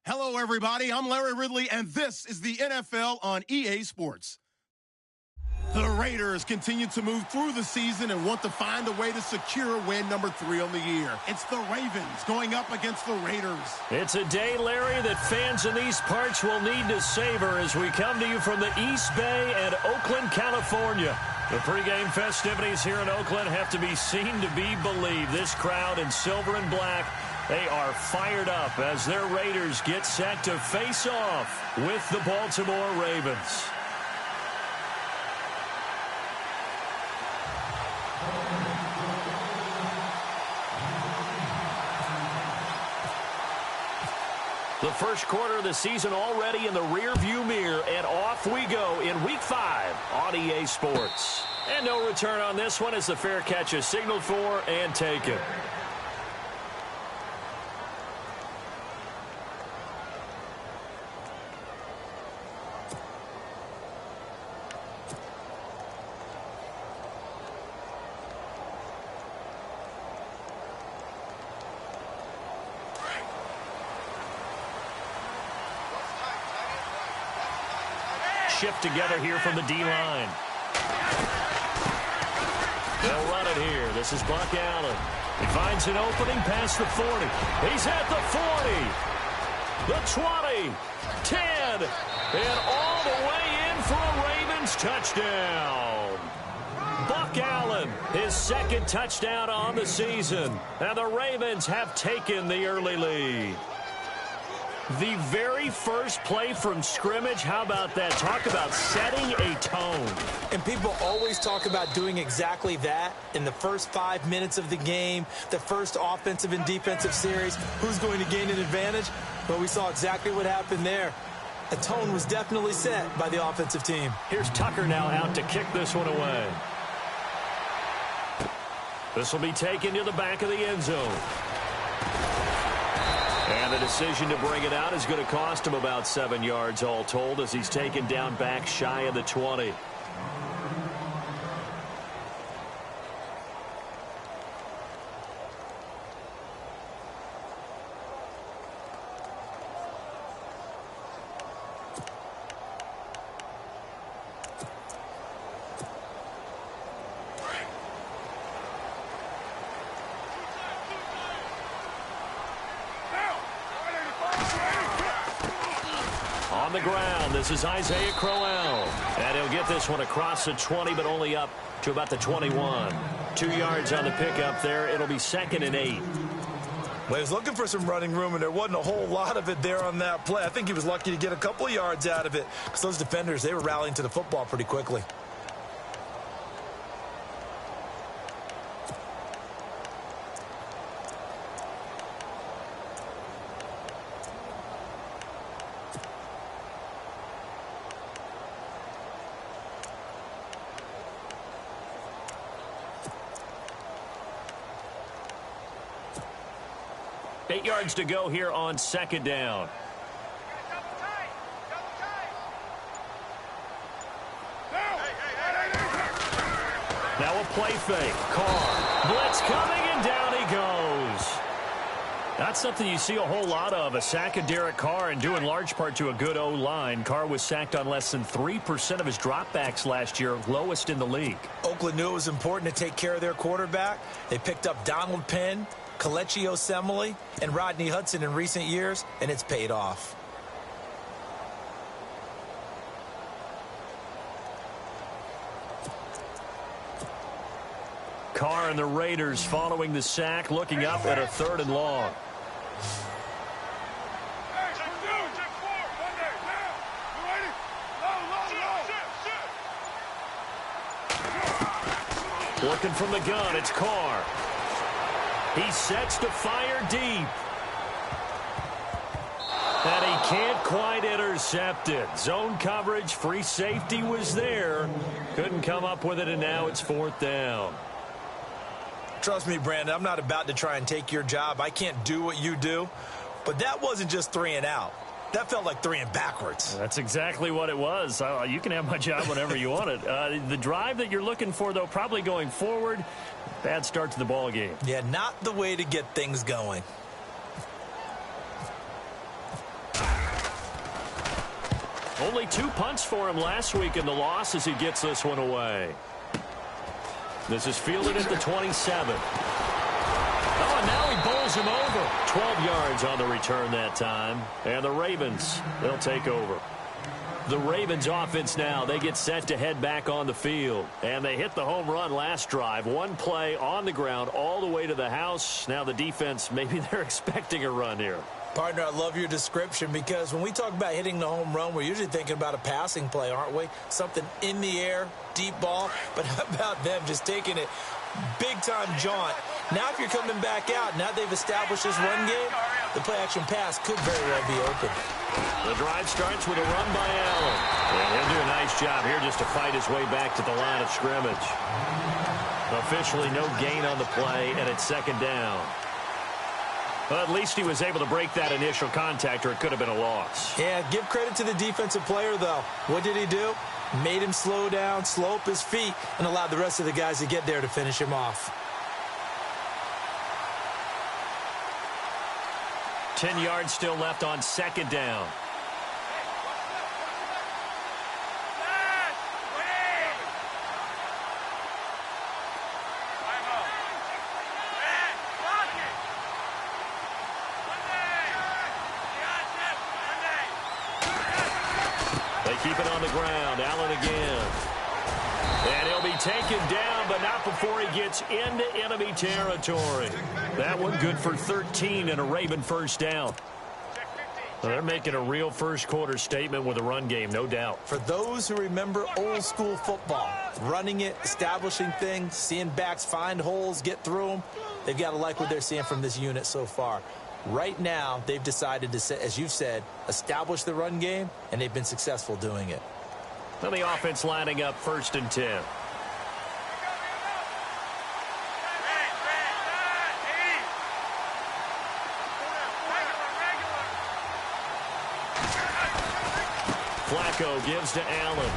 Hello, everybody. I'm Larry Ridley, and this is the NFL on EA Sports. The Raiders continue to move through the season and want to find a way to secure win number 3 on the year. It's the Ravens going up against the Raiders. It's a day, Larry, that fans in these parts will need to savor as we come to you from the East Bay and Oakland, California. The pregame festivities here in Oakland have to be seen to be believed. This crowd in silver and black, they are fired up as their Raiders get set to face off with the Baltimore Ravens. The first quarter of the season already in the rearview mirror, and off we go in Week 5 on EA Sports. And no return on this one as the fair catch is signaled for and taken. Shift together here from the D-line. They'll run it here. This is Buck Allen. He finds an opening past the 40. He's at the 40. The 20. 10. And all the way in for a Ravens touchdown. Buck Allen, his second touchdown on the season. And the Ravens have taken the early lead. The very first play from scrimmage, how about that? Talk about setting a tone. And people always talk about doing exactly that in the first 5 minutes of the game, the first offensive and defensive series. Who's going to gain an advantage? Well, we saw exactly what happened there. A tone was definitely set by the offensive team. Here's Tucker now out to kick this one away. This will be taken to the back of the end zone. And the decision to bring it out is going to cost him about 7 yards all told as he's taken down back shy of the 20. On the ground, this is Isaiah Crowell. And he'll get this one across the 20, but only up to about the 21. 2 yards on the pickup there. It'll be 2nd and 8. Well, he was looking for some running room, and there wasn't a whole lot of it there on that play. I think he was lucky to get a couple of yards out of it because those defenders, they were rallying to the football pretty quickly. Eight yards to go here on 2nd down. Now a play fake. Carr. Blitz coming, and down he goes. That's something you see a whole lot of, a sack of Derek Carr, and due in large part to a good O-line. Carr was sacked on less than 3% of his dropbacks last year, lowest in the league. Oakland knew it was important to take care of their quarterback. They picked up Donald Penn, Kelechi Osemele, and Rodney Hudson in recent years, and it's paid off. Carr and the Raiders following the sack, looking up at a 3rd and long. Looking from the gun, it's Carr. He sets to fire deep. And he can't quite intercept it. Zone coverage, free safety was there. Couldn't come up with it, and now it's 4th down. Trust me, Brandon, I'm not about to try and take your job. I can't do what you do. But that wasn't just 3 and out. That felt like 3 and backwards. That's exactly what it was. You can have my job whenever you want it. The drive that you're looking for, though, probably going forward, bad start to the ball game. Yeah, not the way to get things going. Only 2 punts for him last week in the loss as he gets this one away. This is fielded at the 27. Oh, and now he bowls him over. 12 yards on the return that time. And the Ravens, they'll take over. The Ravens offense now, they get set to head back on the field. And they hit the home run last drive. One play on the ground all the way to the house. Now the defense, maybe they're expecting a run here. Partner, I love your description because when we talk about hitting the home run, we're usually thinking about a passing play, aren't we? Something in the air, deep ball. But how about them just taking it big-time jaunt? Now if you're coming back out, now they've established this run game, the play-action pass could very well be open. The drive starts with a run by Allen. And he'll do a nice job here just to fight his way back to the line of scrimmage. Officially no gain on the play, and it's second down. Well, at least he was able to break that initial contact, or it could have been a loss. Yeah, give credit to the defensive player, though. What did he do? Made him slow down, slow up his feet, and allowed the rest of the guys to get there to finish him off. 10 yards still left on second down. Keep it on the ground. Allen again. And he'll be taken down, but not before he gets into enemy territory. That one good for 13 and a Raven first down. Well, they're making a real first quarter statement with a run game, no doubt. For those who remember old school football, running it, establishing things, seeing backs find holes, get through them, they've got to like what they're seeing from this unit so far. Right now, they've decided to, as you said, establish the run game, and they've been successful doing it. Now the offense lining up 1st and 10. Flacco gives to Allen.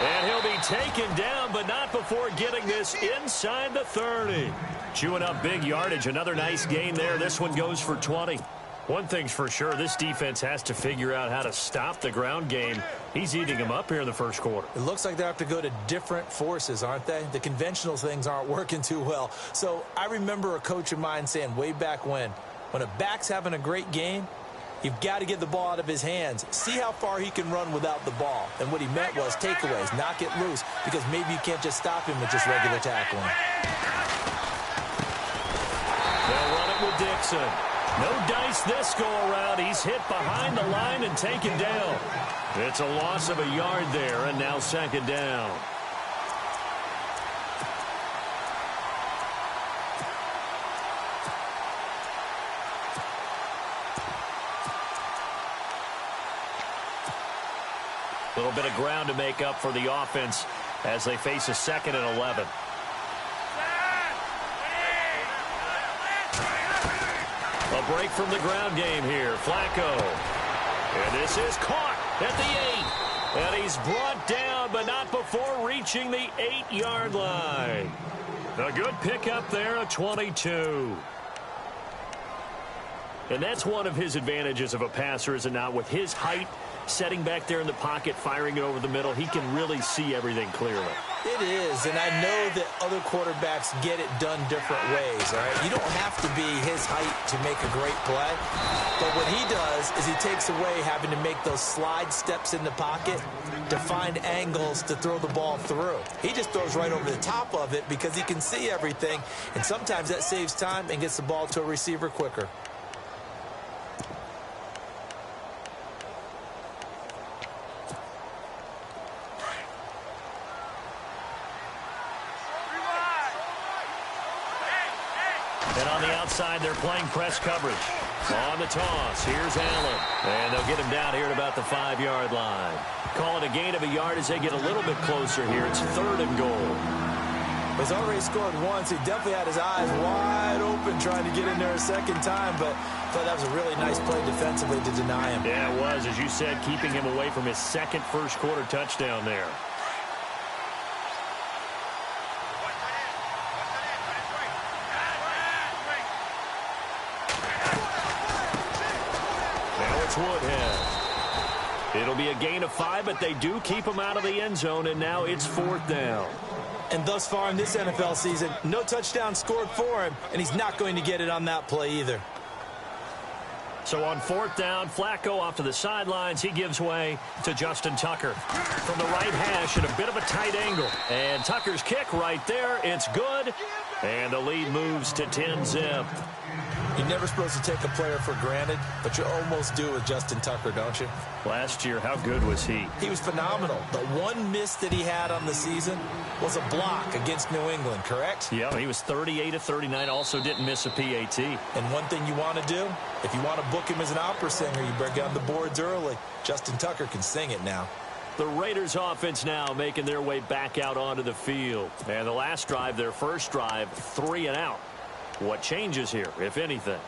And he'll be taken down, but not before getting this inside the 30. Chewing up big yardage. Another nice gain there. This one goes for 20. One thing's for sure, this defense has to figure out how to stop the ground game. He's eating them up here in the first quarter. It looks like they have to go to different forces, aren't they? The conventional things aren't working too well. So I remember a coach of mine saying way back when a back's having a great game, you've got to get the ball out of his hands. See how far he can run without the ball. And what he meant was takeaways, knock it loose, because maybe you can't just stop him with just regular tackling. They'll run it with Dixon. No dice this go-around. He's hit behind the line and taken down. It's a loss of a yard there, and now second down. A little bit of ground to make up for the offense as they face a 2nd and 11. A break from the ground game here. Flacco. And this is caught at the 8. And he's brought down, but not before reaching the 8-yard line. A good pickup there at 22. And that's one of his advantages of a passer, is it not? With his height, setting back there in the pocket, firing it over the middle, he can really see everything clearly. It is, and I know that other quarterbacks get it done different ways, all right? You don't have to be his height to make a great play, but what he does is he takes away having to make those slide steps in the pocket to find angles to throw the ball through. He just throws right over the top of it because he can see everything, and sometimes that saves time and gets the ball to a receiver quicker. And on the outside, they're playing press coverage. On the toss, here's Allen. And they'll get him down here at about the 5-yard line. Call it a gain of a yard as they get a little bit closer here. It's 3rd and goal. He's already scored once. He definitely had his eyes wide open trying to get in there a second time, but I thought that was a really nice play defensively to deny him. Yeah, it was, as you said, keeping him away from his second first-quarter touchdown there. Now it's Woodhead. It'll be a gain of 5, but they do keep him out of the end zone, and now it's 4th down. And thus far in this NFL season, no touchdown scored for him, and he's not going to get it on that play either. So on 4th down, Flacco off to the sidelines. He gives way to Justin Tucker from the right hash at a bit of a tight angle. And Tucker's kick right there. It's good. And the lead moves to 10-zip. You're never supposed to take a player for granted, but you almost do with Justin Tucker, don't you? Last year, how good was he? He was phenomenal. The one miss that he had on the season was a block against New England, correct? Yeah, he was 38 of 39, also didn't miss a PAT. And one thing you want to do, if you want to book him as an opera singer, you better get on the boards early. Justin Tucker can sing it now. The Raiders offense now making their way back out onto the field. And the last drive, their first drive, 3 and out. What changes here, if anything?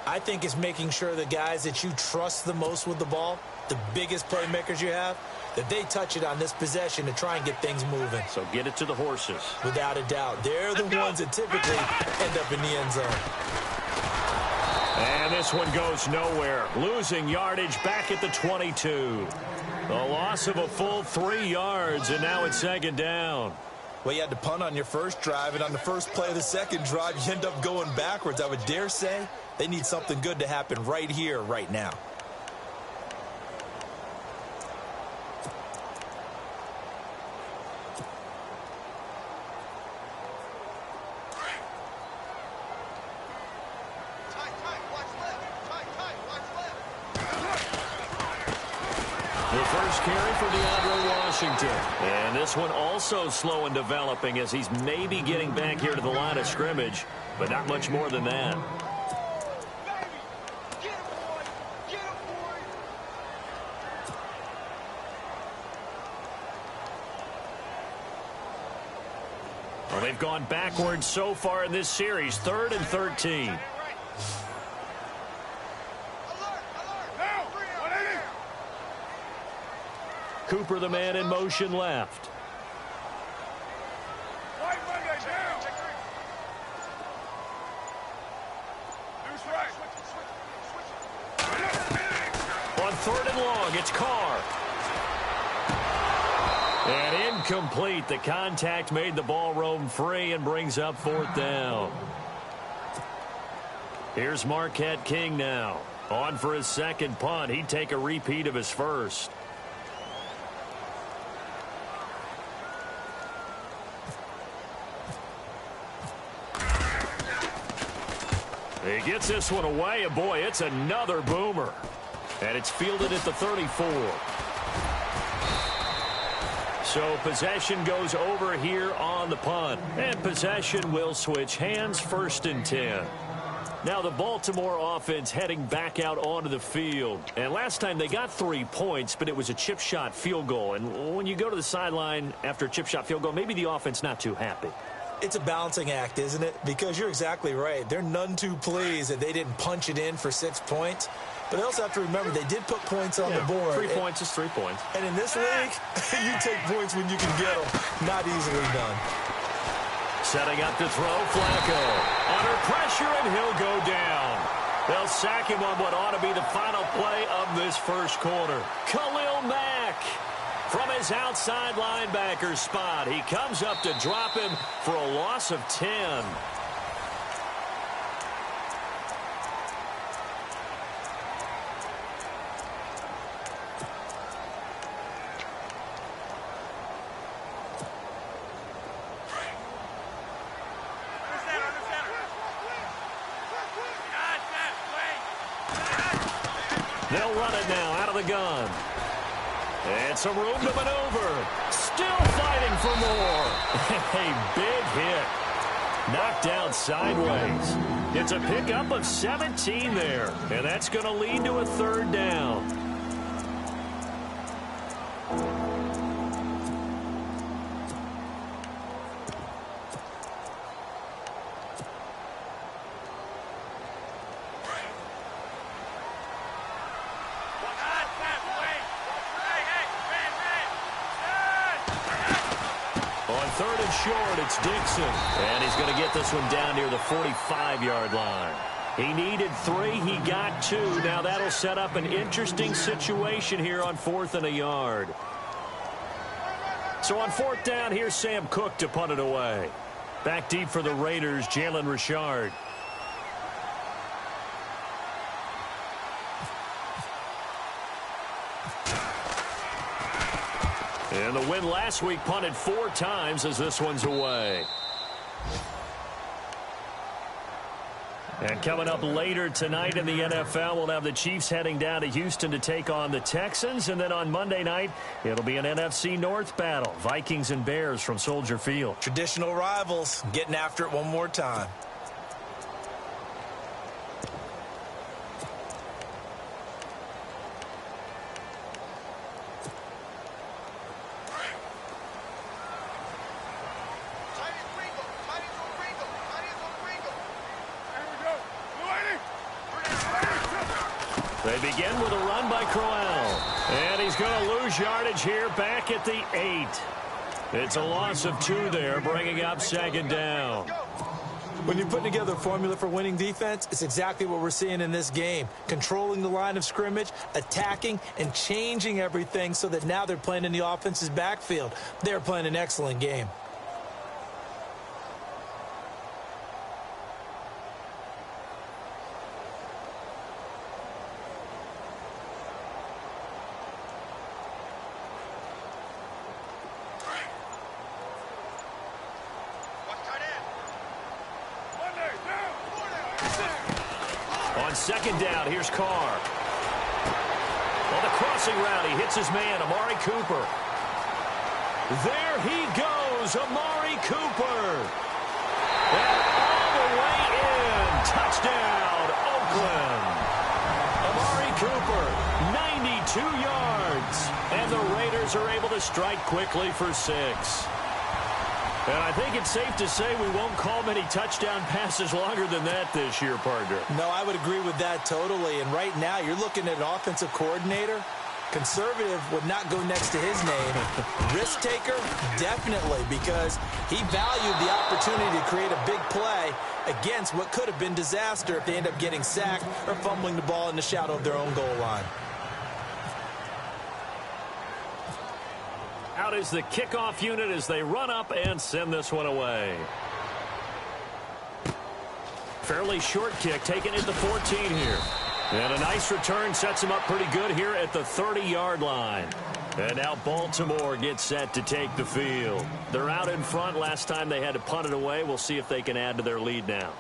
I think it's making sure the guys that you trust the most with the ball, the biggest playmakers you have, that they touch it on this possession to try and get things moving. So get it to the horses. Without a doubt. They're the ones that typically end up in the end zone. And this one goes nowhere. Losing yardage back at the 22. The loss of a full 3 yards, and now it's 2nd down. Well, you had to punt on your first drive, and on the first play of the second drive, you end up going backwards. I would dare say they need something good to happen right here, right now. The first carry for DeAndre Washington. And this one also slow in developing as he's maybe getting back here to the line of scrimmage, but not much more than that. Well, they've gone backwards so far in this series, 3rd and 13. Cooper, the man in motion left. On 3rd and long, it's Carr. And incomplete. The contact made the ball roam free and brings up 4th down. Here's Marquette King now. On for his second punt. He'd take a repeat of his first. He gets this one away, and boy, it's another boomer. And it's fielded at the 34. So possession goes over here on the punt. And possession will switch hands, 1st and 10. Now the Baltimore offense heading back out onto the field. And last time they got 3 points, but it was a chip shot field goal. And when you go to the sideline after a chip shot field goal, maybe the offense not too happy. It's a balancing act, isn't it? Because you're exactly right. They're none too pleased that they didn't punch it in for 6 points. But they also have to remember they did put points on the board. 3 points is 3 points. And in this league, you take points when you can get them. Not easily done. Setting up to throw, Flacco. Under pressure, and he'll go down. They'll sack him on what ought to be the final play of this first quarter. Khalil Mack from his outside linebacker spot. He comes up to drop him for a loss of 10. They'll run it now out of the gun. And some room to maneuver. Still fighting for more. A big hit. Knocked down sideways. It's a pickup of 17 there. And that's going to lead to a 3rd down. On 3rd and short, it's Dixon. And he's going to get this one down near the 45-yard line. He needed 3. He got 2. Now that'll set up an interesting situation here on 4th and a yard. So on 4th down, here's Sam Cook to punt it away. Back deep for the Raiders, Jalen Richard. And the win last week punted 4 times as this one's away. And coming up later tonight in the NFL, we'll have the Chiefs heading down to Houston to take on the Texans. And then on Monday night, it'll be an NFC North battle. Vikings and Bears from Soldier Field. Traditional rivals getting after it one more time. They begin with a run by Crowell. And he's going to lose yardage here back at the 8. It's a loss of 2 there, bringing up 2nd down. When you're putting together a formula for winning defense, it's exactly what we're seeing in this game. Controlling the line of scrimmage, attacking, and changing everything so that now they're playing in the offense's backfield. They're playing an excellent game. On 2nd down, here's Carr. On the crossing route, he hits his man, Amari Cooper. There he goes, Amari Cooper. And all the way in. Touchdown, Oakland. Amari Cooper, 92 yards. And the Raiders are able to strike quickly for 6. And I think it's safe to say we won't call many touchdown passes longer than that this year, partner. No, I would agree with that totally. And right now, you're looking at an offensive coordinator. Conservative would not go next to his name. Risk taker, definitely, because he valued the opportunity to create a big play against what could have been disaster if they end up getting sacked or fumbling the ball in the shadow of their own goal line. Out is the kickoff unit as they run up and send this one away. Fairly short kick, taken at the 14 here. And a nice return sets him up pretty good here at the 30-yard line. And now Baltimore gets set to take the field. They're out in front. Last time they had to punt it away. We'll see if they can add to their lead now.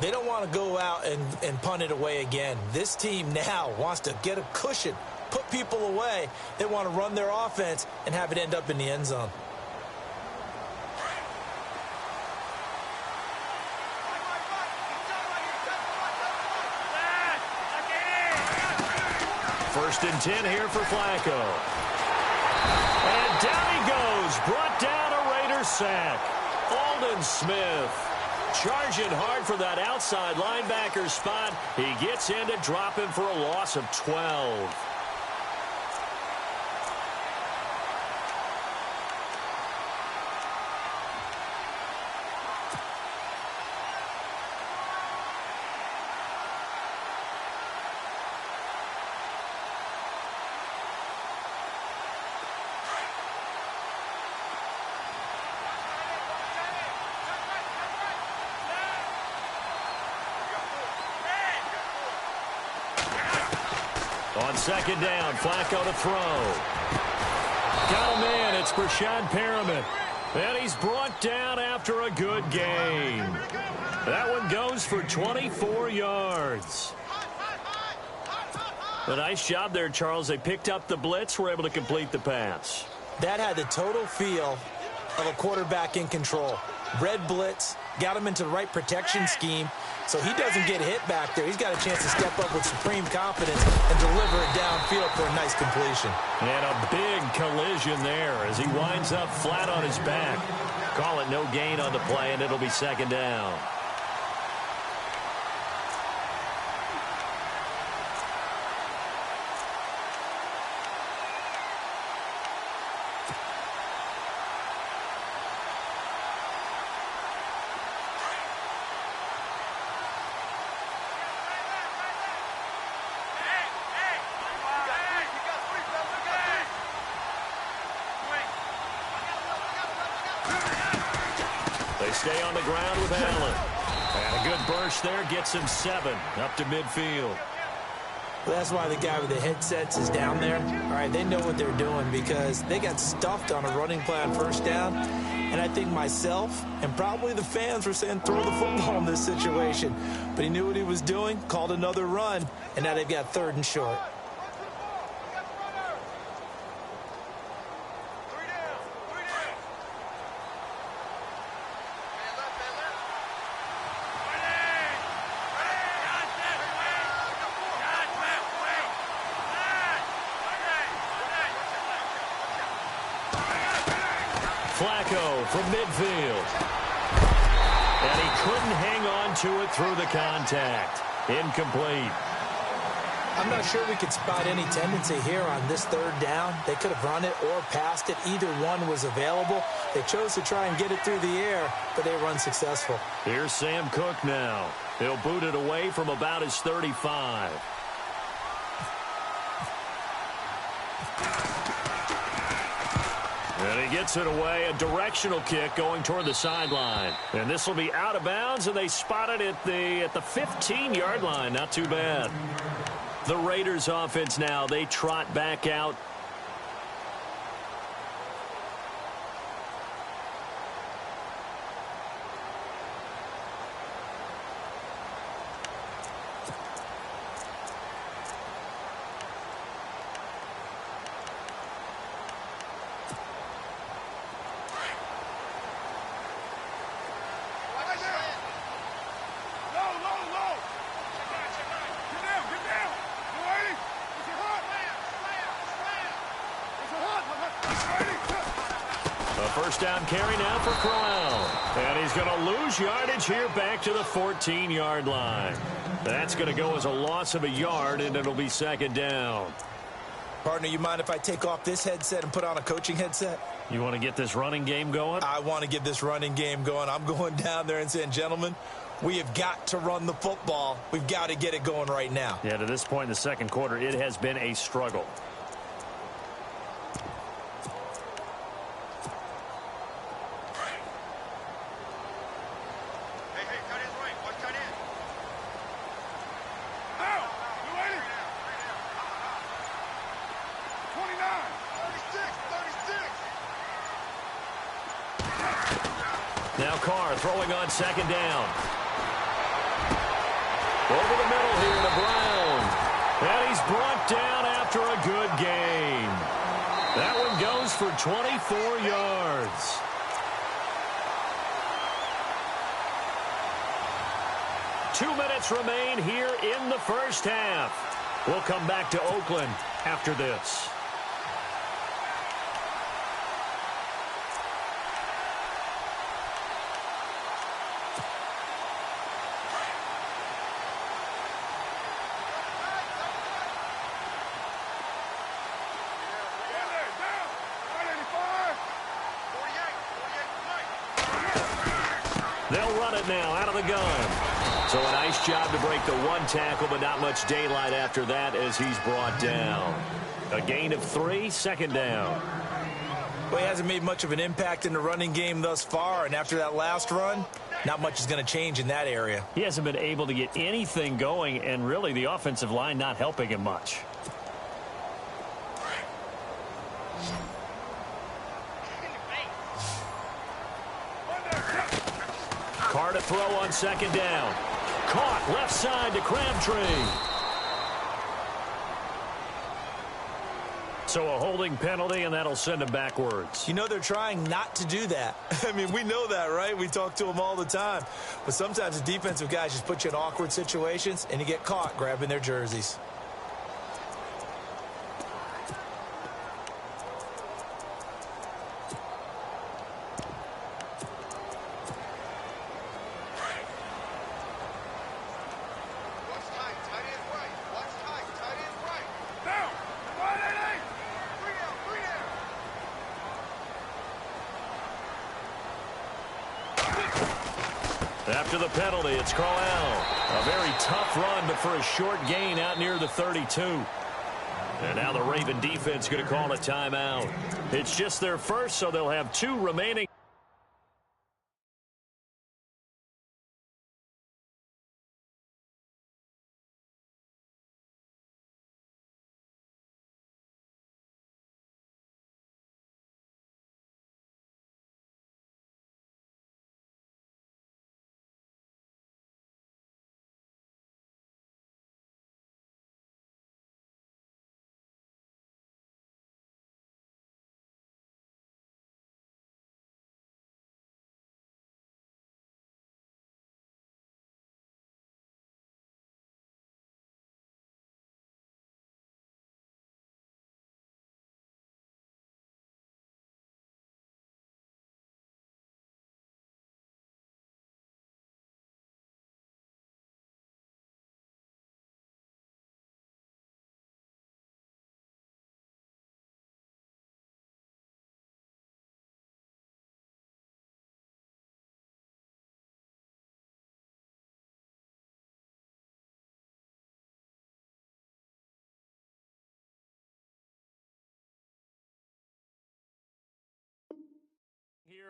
They don't want to go out and punt it away again. This team now wants to get a cushion, put people away. They want to run their offense and have it end up in the end zone. First and 10 here for Flacco. And down he goes. Brought down a Raider sack. Aldon Smith charging hard for that outside linebacker spot. He gets in to drop him for a loss of 12. On second down, Flacco to throw. Got a man, it's Breshad Perriman. And he's brought down after a good game. That one goes for 24 yards. A nice job there, Charles. They picked up the blitz, were able to complete the pass. That had the total feel of a quarterback in control. Red blitz, got him into the right protection scheme, so he doesn't get hit back there. He's got a chance to step up with supreme confidence and deliver it downfield for a nice completion. And a big collision there as he winds up flat on his back. Call it no gain on the play, and it'll be second down. They stay on the ground with Allen. And a good burst there gets him 7 up to midfield. Well, that's why the guy with the headsets is down there. All right, they know what they're doing because they got stuffed on a running play on first down. And I think myself and probably the fans were saying throw the football in this situation. But he knew what he was doing, called another run, and now they've got 3rd and short. Flacco from midfield. And he couldn't hang on to it through the contact. Incomplete. I'm not sure we could spot any tendency here on this 3rd down. They could have run it or passed it. Either one was available. They chose to try and get it through the air, but they were unsuccessful. Here's Sam Cook now. He'll boot it away from about his 35. And he gets it away, a directional kick going toward the sideline. And this will be out of bounds, and they spot it at the 15-yard line. Not too bad. The Raiders offense now, they trot back out. First down carry now for Crowell. And he's going to lose yardage here back to the 14-yard line. That's going to go as a loss of a yard, and it'll be 2nd down. Partner, you mind if I take off this headset and put on a coaching headset? You want to get this running game going? I want to get this running game going. I'm going down there and saying, gentlemen, we have got to run the football. We've got to get it going right now. Yeah, to this point in the 2nd quarter, it has been a struggle. Now Carr throwing on 2nd down. Over the middle here to Brown. And he's brought down after a good gain. That one goes for 24 yards. Two minutes remain here in the first half. We'll come back to Oakland after this. They'll run it now out of the gun. So a nice job to break the 1 tackle, but not much daylight after that as he's brought down. A gain of 3, 2nd down. Well, he hasn't made much of an impact in the running game thus far, and after that last run, not much is going to change in that area. He hasn't been able to get anything going, and really the offensive line not helping him much. Carr to throw on 2nd down. Caught left side to Crabtree. So a holding penalty, and that'll send him backwards. You know they're trying not to do that. I mean, we know that, right? We talk to them all the time. But sometimes the defensive guys just put you in awkward situations, and you get caught grabbing their jerseys. After the penalty, it's Crowell. A very tough run, but for a short gain out near the 32. And now the Raven defense going to call a timeout. It's just their first, so they'll have 2 remaining.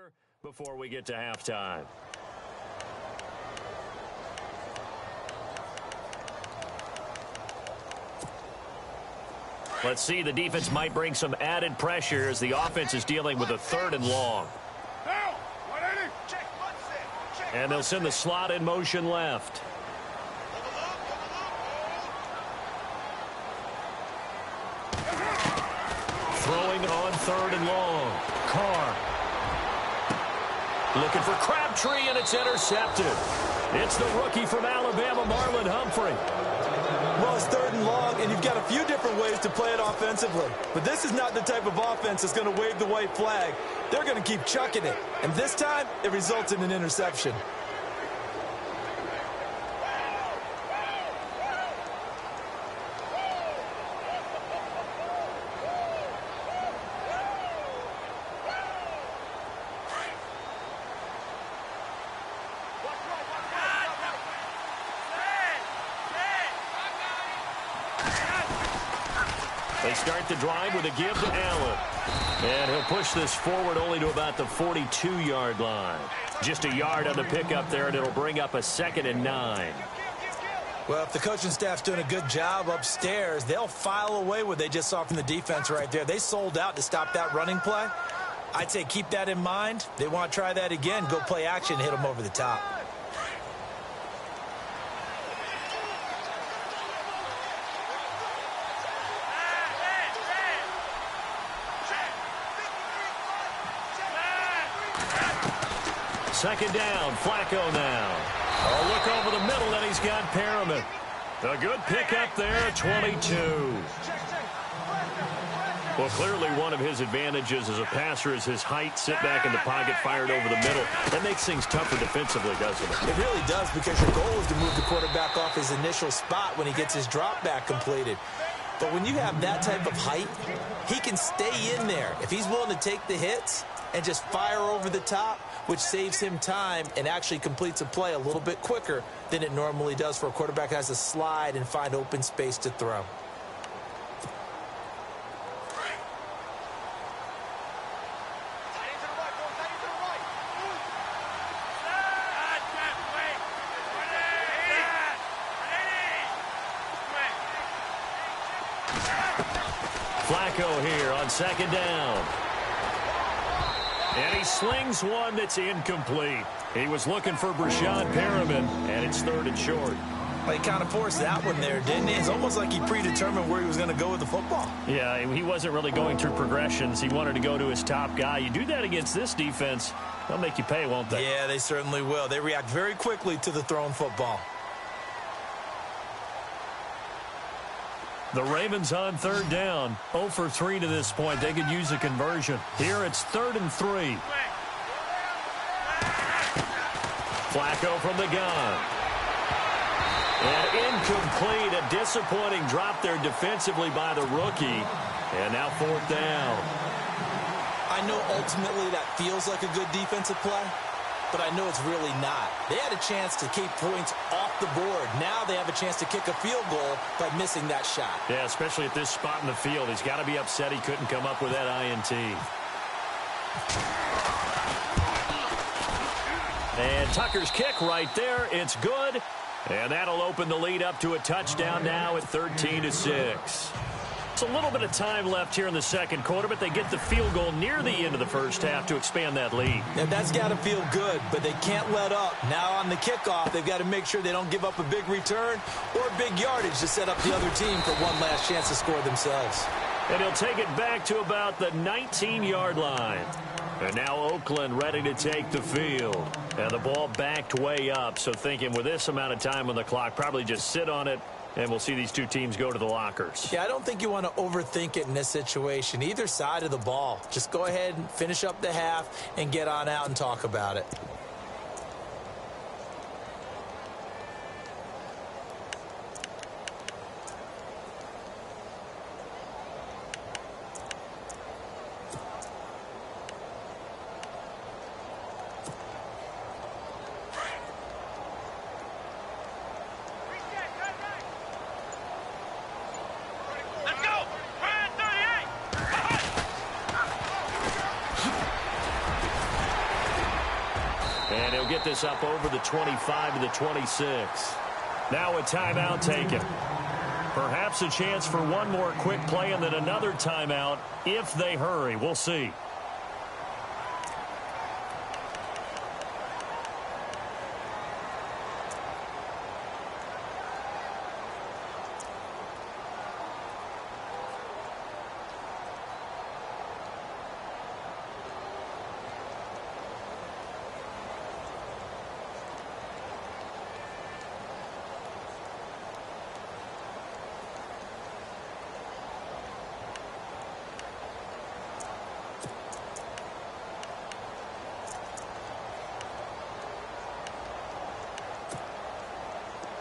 here before we get to halftime. Let's see, the defense might bring some added pressure as the offense is dealing with a 3rd and long. And they'll send the slot in motion left. Throwing on 3rd and long. Carr. Looking for Crabtree, and it's intercepted. It's the rookie from Alabama, Marlon Humphrey. Well, it's 3rd and long, and you've got a few different ways to play it offensively. But this is not the type of offense that's going to wave the white flag. They're going to keep chucking it. And this time, it results in an interception. They start the drive with a give to Allen. And he'll push this forward only to about the 42-yard line. Just a yard on the pickup there, and it'll bring up a 2nd and 9. Well, if the coaching staff's doing a good job upstairs, they'll file away what they just saw from the defense right there. They sold out to stop that running play. I'd say keep that in mind. They want to try that again, go play action, hit them over the top. Second down, Flacco now. A look over the middle, and he's got Perriman. A good pickup there, 22. Well, clearly one of his advantages as a passer is his height. Sit back in the pocket, fired over the middle. That makes things tougher defensively, doesn't it? It really does, because your goal is to move the quarterback off his initial spot when he gets his drop back completed. But when you have that type of height, he can stay in there. If he's willing to take the hits and just fire over the top, which saves him time and actually completes a play a little bit quicker than it normally does for a quarterback who has to slide and find open space to throw. Flacco here on second down. And he slings one that's incomplete. He was looking for Brashad Perriman, and it's 3rd and short. Well, he kind of forced that one there, didn't he? It's almost like he predetermined where he was going to go with the football. Yeah, he wasn't really going through progressions. He wanted to go to his top guy. You do that against this defense, they'll make you pay, won't they? Yeah, they certainly will. They react very quickly to the thrown football. The Ravens on 3rd down. 0 for 3 to this point. They could use a conversion. Here it's 3rd and 3. Flacco from the gun. And incomplete. A disappointing drop there defensively by the rookie. And now 4th down. I know ultimately that feels like a good defensive play, but I know it's really not. They had a chance to keep points off the board. Now they have a chance to kick a field goal by missing that shot. Yeah, especially at this spot in the field. He's got to be upset he couldn't come up with that INT. And Tucker's kick right there. It's good. And that'll open the lead up to a touchdown now at 13-6. It's a little bit of time left here in the second quarter, but they get the field goal near the end of the first half to expand that lead. And that's got to feel good, but they can't let up. Now on the kickoff, they've got to make sure they don't give up a big return or big yardage to set up the other team for one last chance to score themselves. And he'll take it back to about the 19-yard line. And now Oakland ready to take the field. And the ball backed way up, so thinking with this amount of time on the clock, probably just sit on it, and we'll see these two teams go to the lockers. Yeah, I don't think you want to overthink it in this situation. Either side of the ball. Just go ahead and finish up the half and get on out and talk about it. get this up over the 25 to the 26. Now a timeout taken. Perhaps a chance for one more quick play and then another timeout if they hurry. We'll see.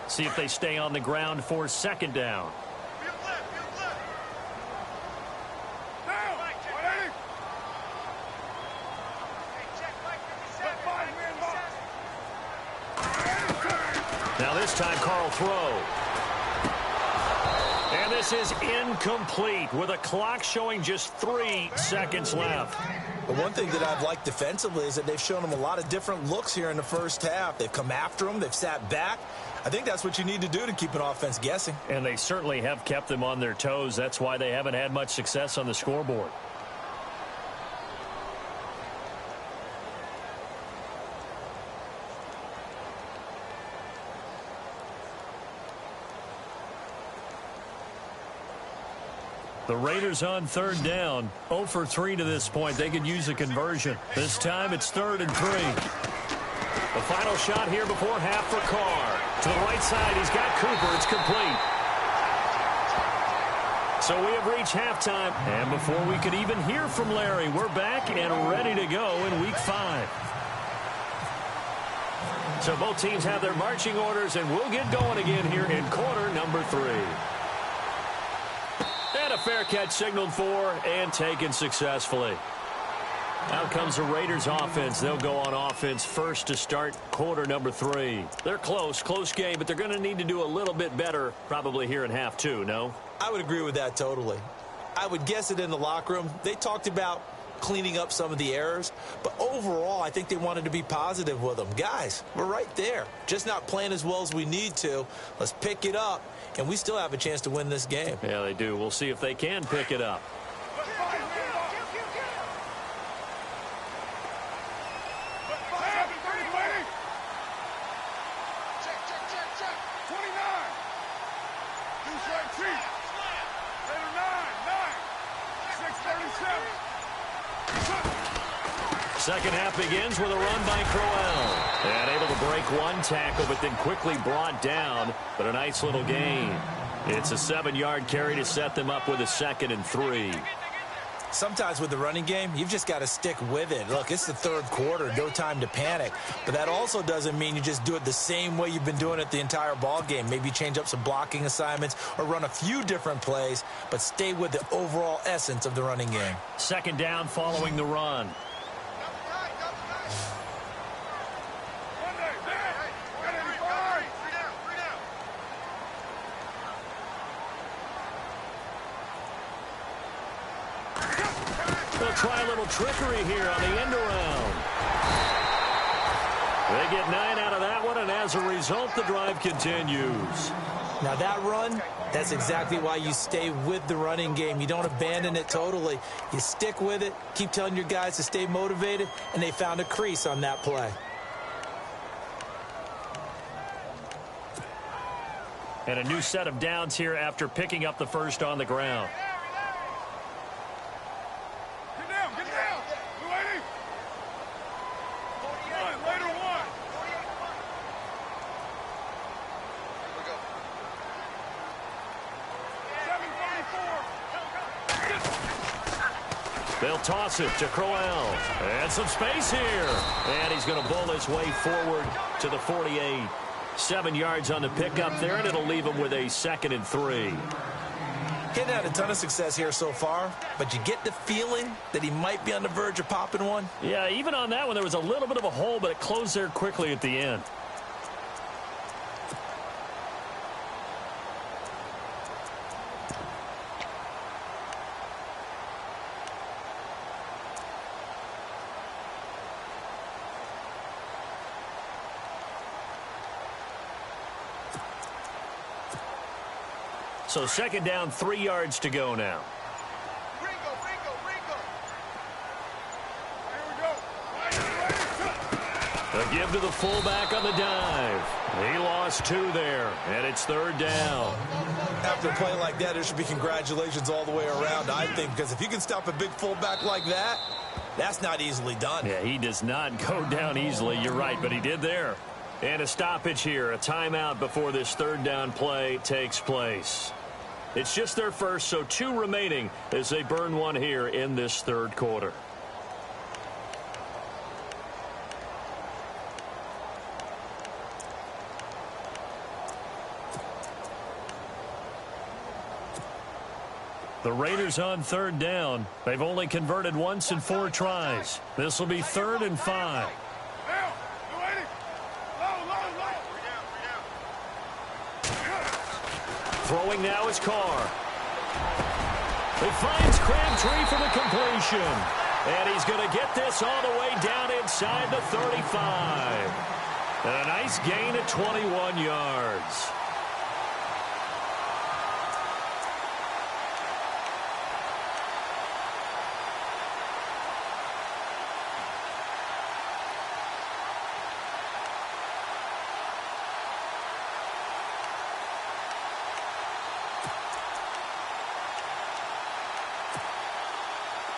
See if they stay on the ground for second down. Now this time Carl throw. And this is incomplete with a clock showing just 3 seconds left. But one thing that I've liked defensively is that they've shown them a lot of different looks here in the first half. They've come after them. They've sat back. I think that's what you need to do to keep an offense guessing. And they certainly have kept them on their toes. That's why they haven't had much success on the scoreboard. The Raiders on third down. 0 for 3 to this point. They could use a conversion. This time it's 3rd and 3. The final shot here before half for Carr. To the right side, he's got Cooper. It's complete. So we have reached halftime. And before we could even hear from Larry, we're back and ready to go in Week 5. So both teams have their marching orders, and we'll get going again here in quarter number 3. And a fair catch signaled for and taken successfully. Out comes the Raiders offense. They'll go on offense first to start quarter number 3. They're close game, but they're going to need to do a little bit better probably here in half 2, no? I would agree with that totally. I would guess it in the locker room. They talked about cleaning up some of the errors, but overall I think they wanted to be positive with them. Guys, we're right there. Just not playing as well as we need to. Let's pick it up, and we still have a chance to win this game. Yeah, they do. We'll see if they can pick it up. Second half begins with a run by Crowell. And able to break one tackle, but then quickly brought down. But a nice little gain. It's a 7-yard carry to set them up with a 2nd and 3. Sometimes with the running game, you've just got to stick with it. Look, it's the 3rd quarter, no time to panic. But that also doesn't mean you just do it the same way you've been doing it the entire ball game. Maybe change up some blocking assignments or run a few different plays, but stay with the overall essence of the running game. 2nd down following the run. They'll try a little trickery here on the end around. They get 9 out of that one, and as a result, the drive continues. Now that run, that's exactly why you stay with the running game. You don't abandon it totally. You stick with it, keep telling your guys to stay motivated, and they found a crease on that play. And a new set of downs here after picking up the first on the ground. They'll toss it to Crowell. And some space here. And he's going to bowl his way forward to the 48. 7 yards on the pickup there, and it'll leave him with a 2nd and 3. Hadn't had a ton of success here so far, but you get the feeling that he might be on the verge of popping one. Yeah, even on that one, there was a little bit of a hole, but it closed there quickly at the end. So second down, 3 yards to go now. A give to the fullback on the dive. He lost 2 there, and it's third down. After a play like that, there should be congratulations all the way around, I think, because if you can stop a big fullback like that, that's not easily done. Yeah, he does not go down easily. You're right, but he did there. And a stoppage here, a timeout before this third down play takes place. It's just their first, so 2 remaining as they burn 1 here in this third quarter. The Raiders on third down. They've only converted once in 4 tries. This will be 3rd and 5. Throwing now is Carr. He finds Crabtree for the completion. And he's going to get this all the way down inside the 35. And a nice gain at 21 yards.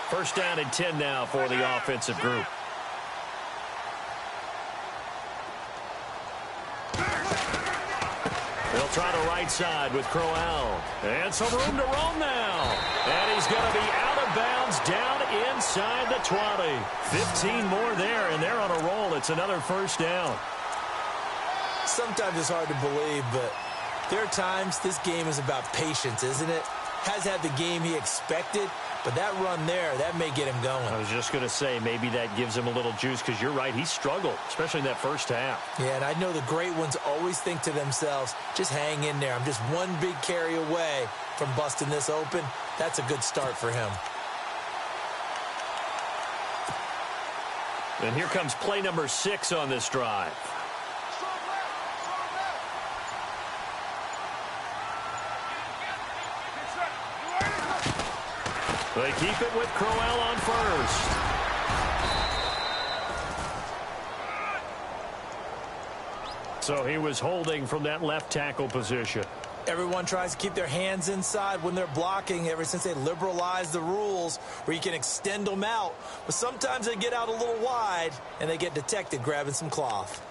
First down and 10 now for the offensive group. They'll try the right side with Crowell. And some room to roam now. And he's going to be out of bounds down inside the 20. 15 more there, and they're on a roll. It's another first down. Sometimes it's hard to believe, but there are times this game is about patience, isn't it? Has had the game he expected, but that run there, that may get him going. I was just going to say, maybe that gives him a little juice, because you're right, he struggled, especially in that first half. Yeah, and I know the great ones always think to themselves, just hang in there. I'm just one big carry away from busting this open. That's a good start for him. And here comes play number 6 on this drive. They keep it with Crowell on first. So he was holding from that left tackle position. Everyone tries to keep their hands inside when they're blocking ever since they liberalized the rules where you can extend them out. But sometimes they get out a little wide and they get detected grabbing some cloth.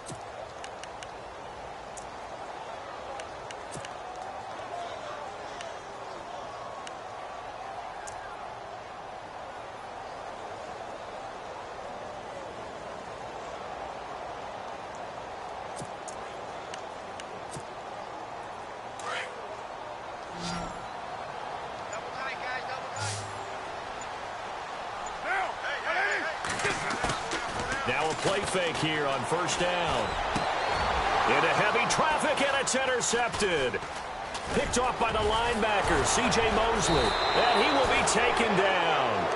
Now a play fake here on first down. Into heavy traffic, and it's intercepted. Picked off by the linebacker, C.J. Mosley. And he will be taken down.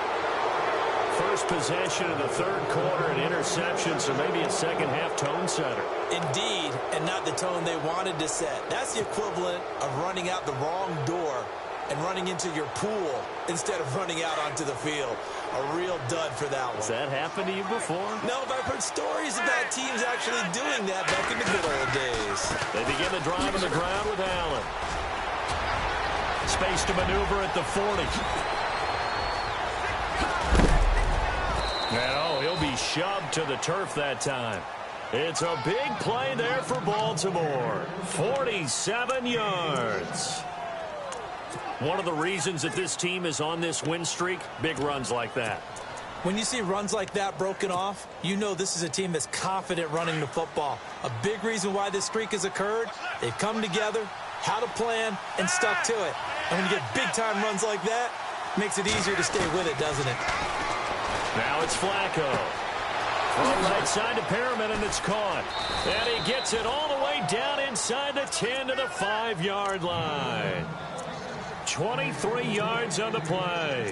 First possession of the third quarter, an interception, so maybe a second-half tone setter. Indeed, and not the tone they wanted to set. That's the equivalent of running out the wrong door and running into your pool instead of running out onto the field. A real dud for that one. Has that happened to you before? No, but I've heard stories about teams actually doing that back in the good old days. They begin the drive on the ground with Allen. Space to maneuver at the 40. No, he'll be shoved to the turf that time. It's a big play there for Baltimore. 47 yards. One of the reasons that this team is on this win streak, big runs like that. When you see runs like that broken off, you know this is a team that's confident running the football. A big reason why this streak has occurred, they've come together, had a plan, and stuck to it. And when you get big-time runs like that, it makes it easier to stay with it, doesn't it? Now it's Flacco. From right side to Perriman, and it's caught. And he gets it all the way down inside the 10 to the 5-yard line. 23 yards on the play.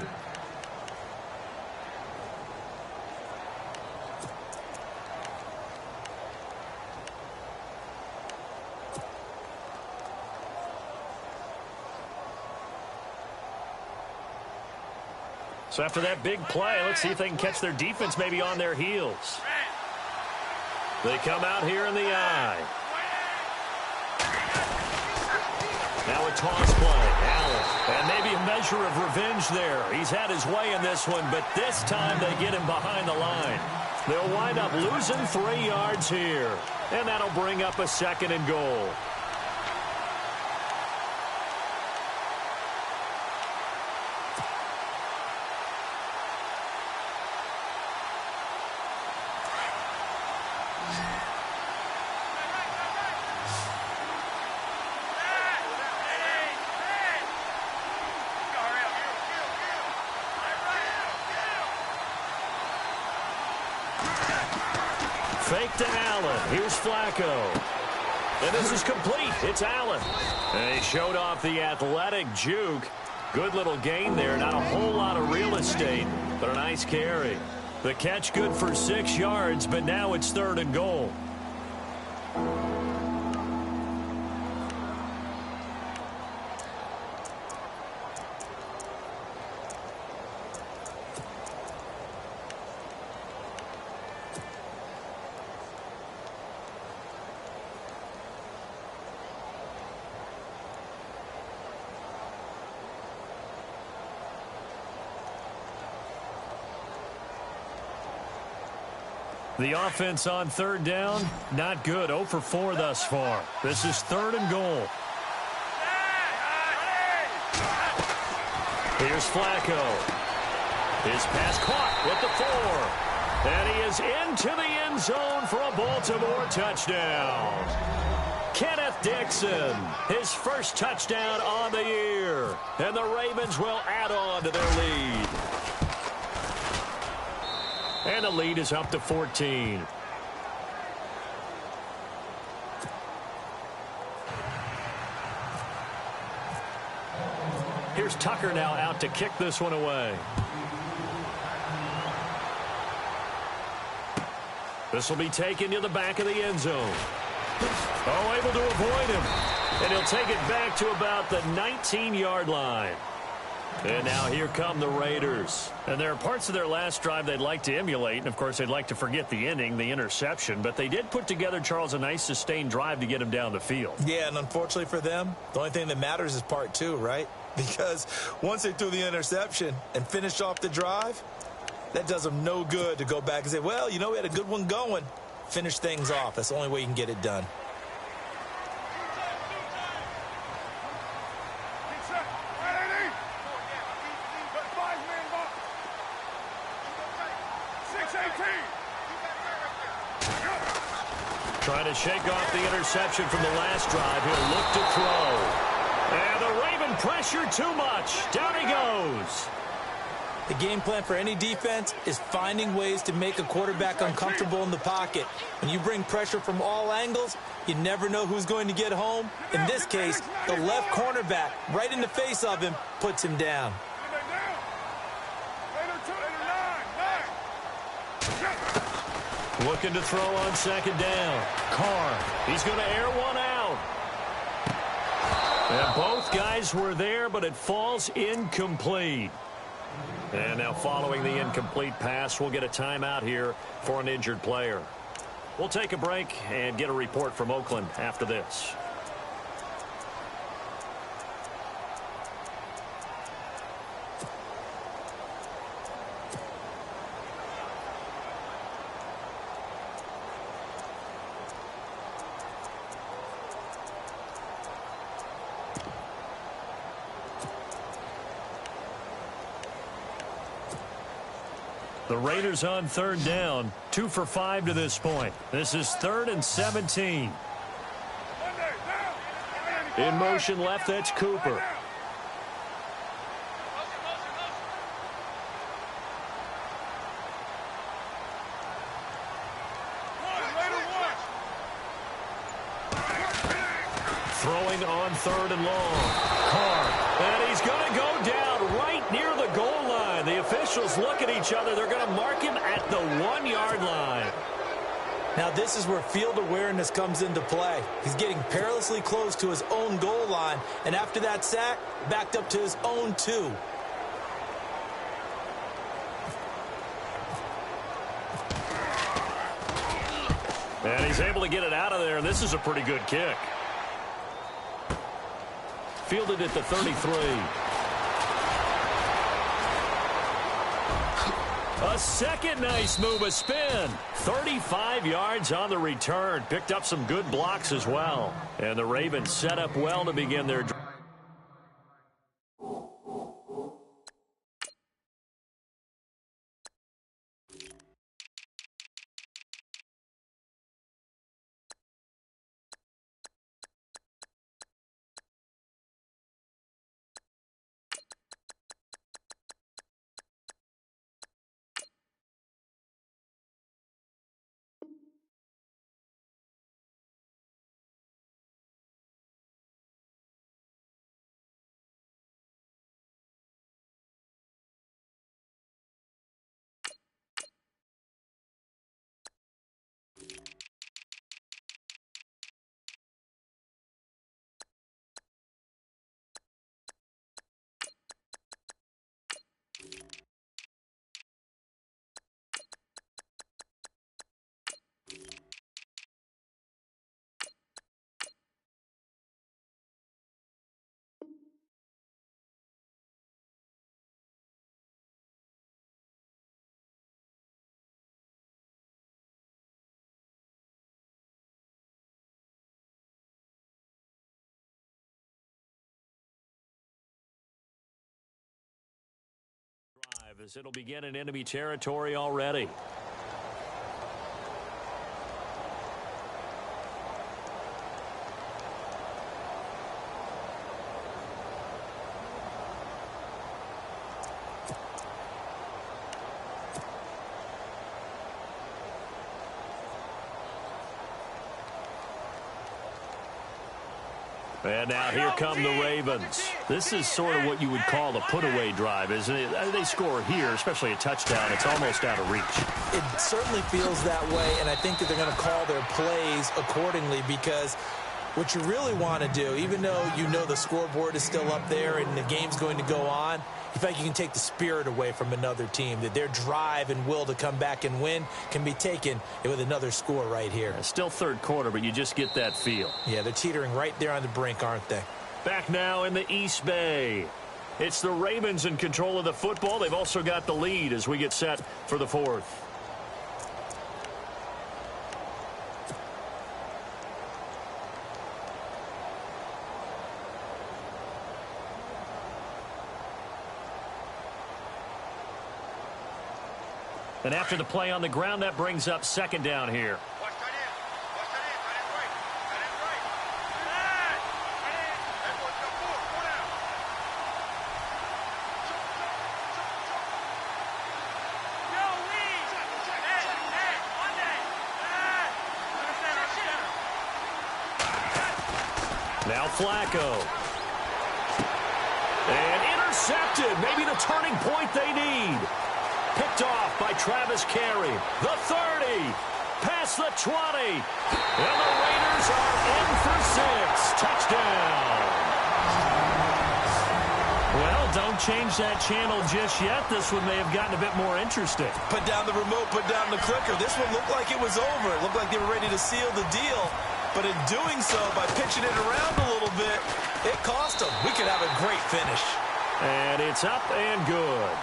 So after that big play, let's see if they can catch their defense maybe on their heels. They come out here in the eye. Now a toss play. Allen. And maybe a measure of revenge there. He's had his way in this one, but this time they get him behind the line. They'll wind up losing 3 yards here. And that'll bring up a 2nd and goal. Fake to Allen. Here's Flacco. And this is complete. It's Allen. And he showed off the athletic juke. Good little gain there. Not a whole lot of real estate, but a nice carry. The catch good for 6 yards, but now it's 3rd and goal. The offense on 3rd down, not good. 0 for 4 thus far. This is 3rd and goal. Here's Flacco. His pass caught with the 4. And he is into the end zone for a Baltimore touchdown. Kenneth Dixon, his first touchdown on the year. And the Ravens will add on to their lead. And the lead is up to 14. Here's Tucker now out to kick this one away. This will be taken to the back of the end zone. Oh, able to avoid him. And he'll take it back to about the 19-yard line. And now here come the Raiders. And there are parts of their last drive they'd like to emulate. And, of course, they'd like to forget the inning, the interception. But they did put together, Charles, a nice sustained drive to get him down the field. Yeah, and unfortunately for them, the only thing that matters is part 2, right? Because once they threw the interception and finished off the drive, that does them no good to go back and say, well, you know, we had a good one going. Finish things off. That's the only way you can get it done. Trying to shake off the interception from the last drive. He'll look to throw. And the Raven pressure too much. Down he goes. The game plan for any defense is finding ways to make a quarterback uncomfortable in the pocket. When you bring pressure from all angles, you never know who's going to get home. In this case, the left cornerback, right in the face of him, puts him down. Looking to throw on 2nd down. Carr, he's going to air one out. And both guys were there, but it falls incomplete. And now following the incomplete pass, we'll get a timeout here for an injured player. We'll take a break and get a report from Oakland after this. The Raiders on 3rd down, 2 for 5 to this point. This is 3rd and 17. In motion left, that's Cooper. Throwing on 3rd and long. Carr, and he's going to go down right near the goal line. The officials look at each other. They're going to mark him at the 1-yard line. Now this is where field awareness comes into play. He's getting perilously close to his own goal line, and after that sack, backed up to his own 2. And he's able to get it out of there, and this is a pretty good kick. Fielded at the 33. A second nice move, a spin. 35 yards on the return. Picked up some good blocks as well. And the Ravens set up well to begin their drive. As it'll begin in enemy territory already. And now here come the Ravens. This is sort of what you would call a put-away drive, isn't it? They score here, especially a touchdown. It's almost out of reach. It certainly feels that way, and I think that they're going to call their plays accordingly because what you really want to do, even though you know the scoreboard is still up there and the game's going to go on, you feel like you can take the spirit away from another team, that their drive and will to come back and win can be taken with another score right here. Still third quarter, but you just get that feel. Yeah, they're teetering right there on the brink, aren't they? Back now in the East Bay. It's the Ravens in control of the football. They've also got the lead as we get set for the fourth. And after the play on the ground, that brings up second down here. Now Flacco. And intercepted. Maybe the turning point they need. Picked off by Travis Carey. The 30. Past the 20. And the Raiders are in for 6. Touchdown. Well, don't change that channel just yet. This one may have gotten a bit more interesting. Put down the remote, put down the clicker. This one looked like it was over. It looked like they were ready to seal the deal. But in doing so, by pitching it around a little bit, it cost them. We could have a great finish. And it's up and good.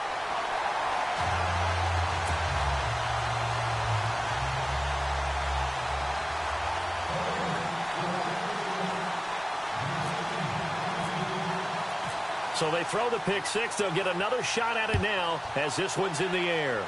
So they throw the pick six. They'll get another shot at it now as this one's in the air.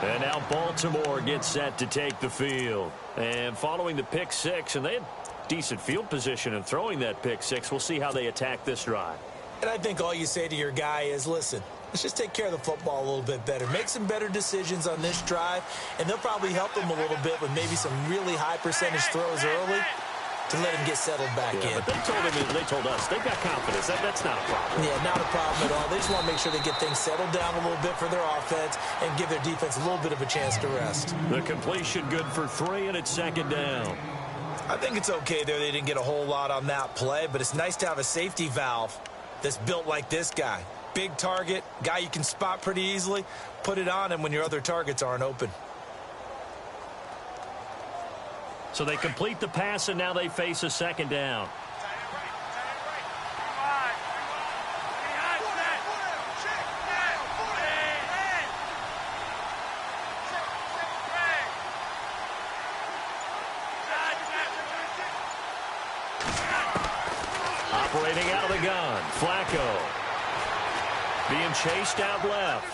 And now Baltimore gets set to take the field. And following the pick six, and they had decent field position in throwing that pick six. We'll see how they attack this drive. And I think all you say to your guy is, listen, let's just take care of the football a little bit better. Make some better decisions on this drive, and they'll probably help him a little bit with maybe some really high percentage throws early to let him get settled back in. But they told us they've got confidence. That's not a problem. Yeah, not a problem at all. They just want to make sure they get things settled down a little bit for their offense and give their defense a little bit of a chance to rest. The completion good for 3, and it's second down. I think it's okay there. They didn't get a whole lot on that play, but it's nice to have a safety valve that's built like this guy. big target, guy you can spot pretty easily. Put it on him when your other targets aren't open. So they complete the pass, and now they face a second down. Operating out of the gun, Flacco. Being chased out left.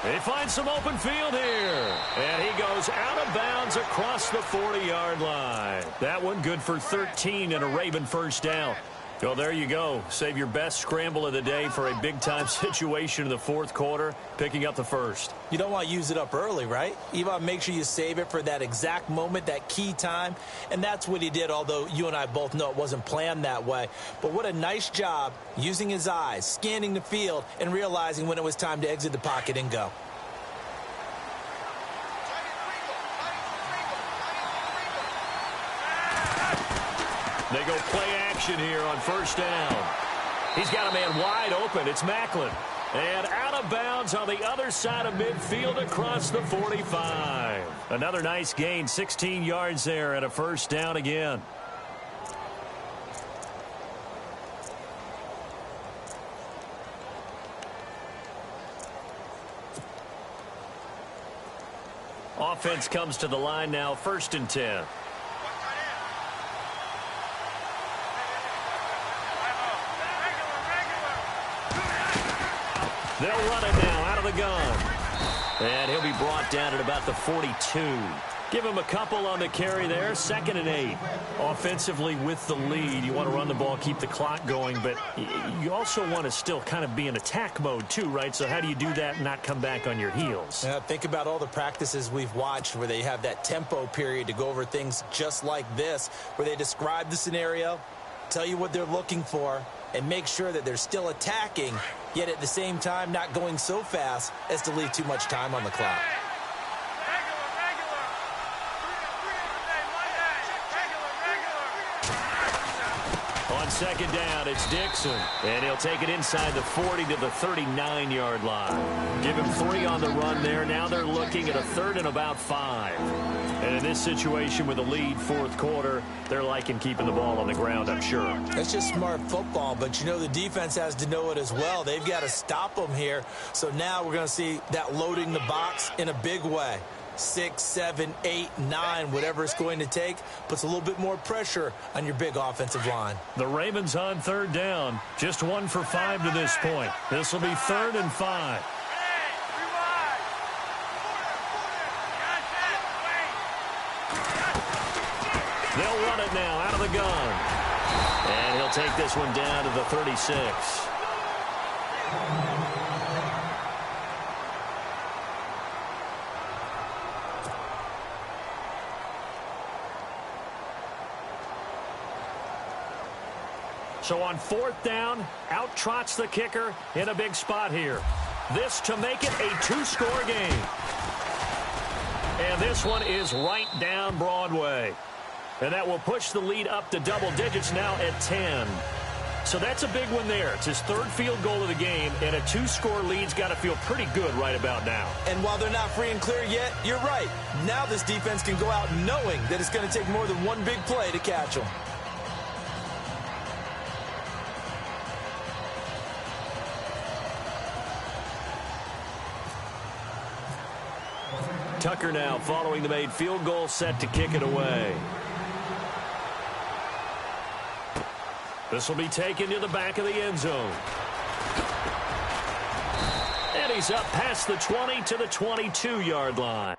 They find some open field here. And he goes out of bounds across the 40-yard line. That one good for 13 and a Raven first down. Well, there you go. Save your best scramble of the day for a big-time situation in the fourth quarter, picking up the first. You don't want to use it up early, right? You want to make sure you save it for that exact moment, that key time. And that's what he did, although you and I both know it wasn't planned that way. But what a nice job using his eyes, scanning the field, and realizing when it was time to exit the pocket and go. They go play action here on first down. He's got a man wide open. It's Maclin. And out of bounds on the other side of midfield across the 45. Another nice gain, 16 yards there and a first down again. Offense comes to the line now, 1st and 10. They'll run it now out of the gun. And he'll be brought down at about the 42. Give him a couple on the carry there. 2nd and 8. Offensively with the lead, you want to run the ball, keep the clock going, but you also want to still kind of be in attack mode too, right? So how do you do that and not come back on your heels? Yeah, think about all the practices we've watched where they have that tempo period to go over things just like this, where they describe the scenario, tell you what they're looking for, and make sure that they're still attacking, yet at the same time not going so fast as to leave too much time on the clock. On 2nd down, it's Dixon. And he'll take it inside the 40 to the 39-yard line. Give him 3 on the run there. Now they're looking at a 3rd and about 5. And in this situation with a lead fourth quarter, they're liking keeping the ball on the ground, I'm sure. That's just smart football, but you know the defense has to know it as well. They've got to stop them here. So now we're going to see that loading the box in a big way. 6, 7, 8, 9, whatever it's going to take, puts a little bit more pressure on your big offensive line. The Ravens on 3rd down. Just 1 for 5 to this point. This will be 3rd and 5. They'll run it now out of the gun. And he'll take this one down to the 36. So on 4th down, out trots the kicker in a big spot here. This to make it a 2-score game. And this one is right down Broadway. And that will push the lead up to double digits now at 10. So that's a big one there. It's his 3rd field goal of the game, and a 2-score lead's got to feel pretty good right about now. And while they're not free and clear yet, you're right. Now this defense can go out knowing that it's going to take more than one big play to catch them. Tucker now following the made field goal, set to kick it away. This will be taken to the back of the end zone. And he's up past the 20 to the 22-yard line.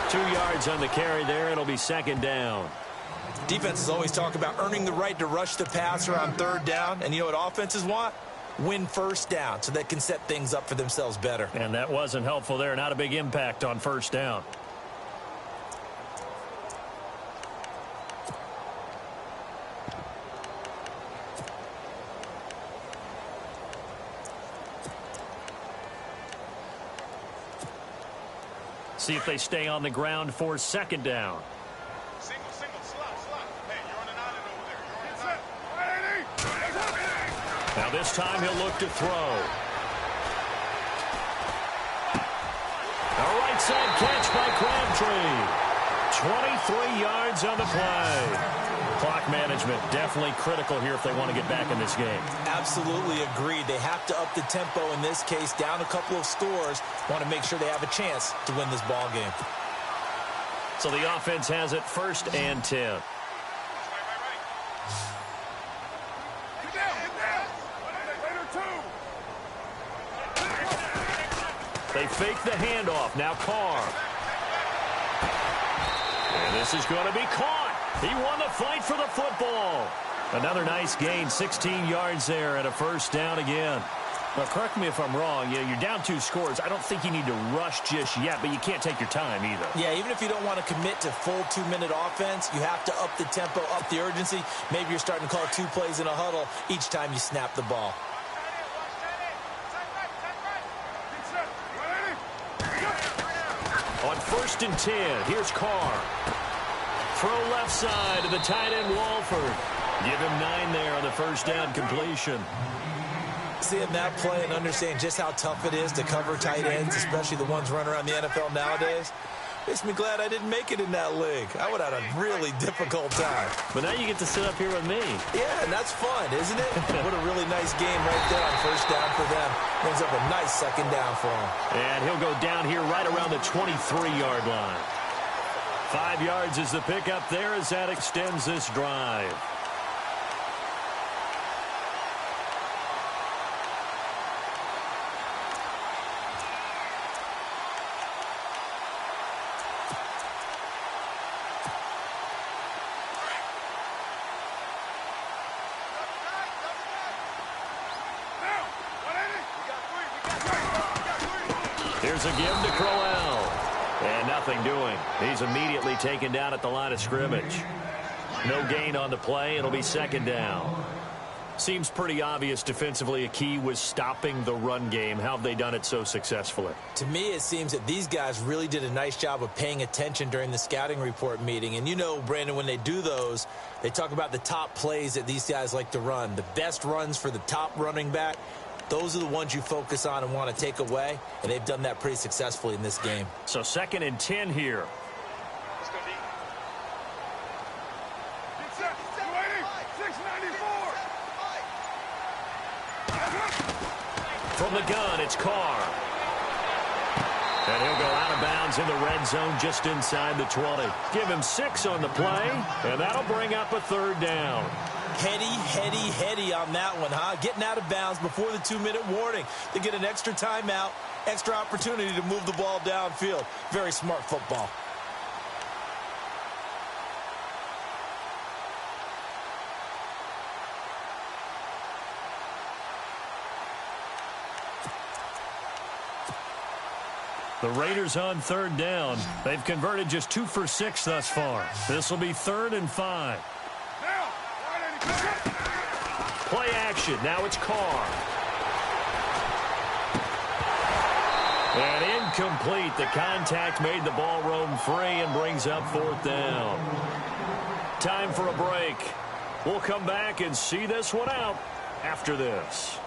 2 yards on the carry there. It'll be second down. Defenses always talk about earning the right to rush the passer on third down. And you know what offenses want? Win first down so they can set things up for themselves better. And that wasn't helpful there. Not a big impact on first down. See if they stay on the ground for second down. Single, slot. Hey, you're on an island over there. Now this time he'll look to throw. A right side catch by Crabtree. 23 yards on the play. Clock management definitely critical here if they want to get back in this game. Absolutely agreed. They have to up the tempo in this case, down a couple of scores. Want to make sure they have a chance to win this ball game. So the offense has it first and 10. They fake the handoff. Now Carr. And this is going to be caught. He won the fight for the football. Another nice gain, 16 yards there and a first down again. Well, correct me if I'm wrong. You're down 2 scores. I don't think you need to rush just yet, but you can't take your time either. Yeah, even if you don't want to commit to full 2-minute offense, you have to up the tempo, up the urgency. Maybe you're starting to call 2 plays in a huddle each time you snap the ball. On first and 10, here's Carr. Throw left side to the tight end, Walford. Give him 9 there on the first down completion. Seeing that play and understanding just how tough it is to cover tight ends, especially the ones running around the NFL nowadays, makes me glad I didn't make it in that league. I would have had a really difficult time. But now you get to sit up here with me. Yeah, and that's fun, isn't it? What a really nice game right there on first down for them. Brings up a nice second down for him. And he'll go down here right around the 23-yard line. 5 yards is the pickup there as that extends this drive. Here's a give to Crowell. And nothing doing. He's immediately taken down at the line of scrimmage. No gain on the play. It'll be second down. Seems pretty obvious defensively a key was stopping the run game. How have they done it so successfully? To me, it seems that these guys really did a nice job of paying attention during the scouting report meeting. And you know, Brandon, when they do those, they talk about the top plays that these guys like to run. The best runs for the top running back. Those are the ones you focus on and want to take away, and they've done that pretty successfully in this game. So second and 10 here. From the gun, it's Carr. And he'll go out of bounds in the red zone just inside the 20. Give him 6 on the play, and that'll bring up a third down. Heady on that one, huh? Getting out of bounds before the 2-minute warning. They get an extra timeout, extra opportunity to move the ball downfield. Very smart football. The Raiders on third down. They've converted just 2 for 6 thus far. This will be 3rd and 5. Play action. Now it's Carr. And incomplete. The contact made the ball roam free and brings up 4th down. Time for a break. We'll come back and see this one out after this.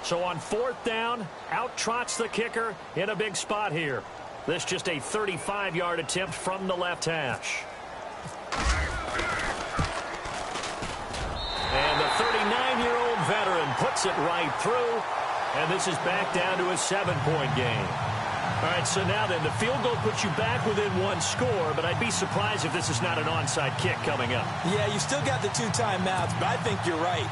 So on 4th down, out trots the kicker in a big spot here. This just a 35-yard attempt from the left hash. And the 39-year-old veteran puts it right through. And this is back down to a 7-point game. All right, so now then, the field goal puts you back within 1 score, but I'd be surprised if this is not an onside kick coming up. Yeah, you still got the 2 timeouts, but I think you're right.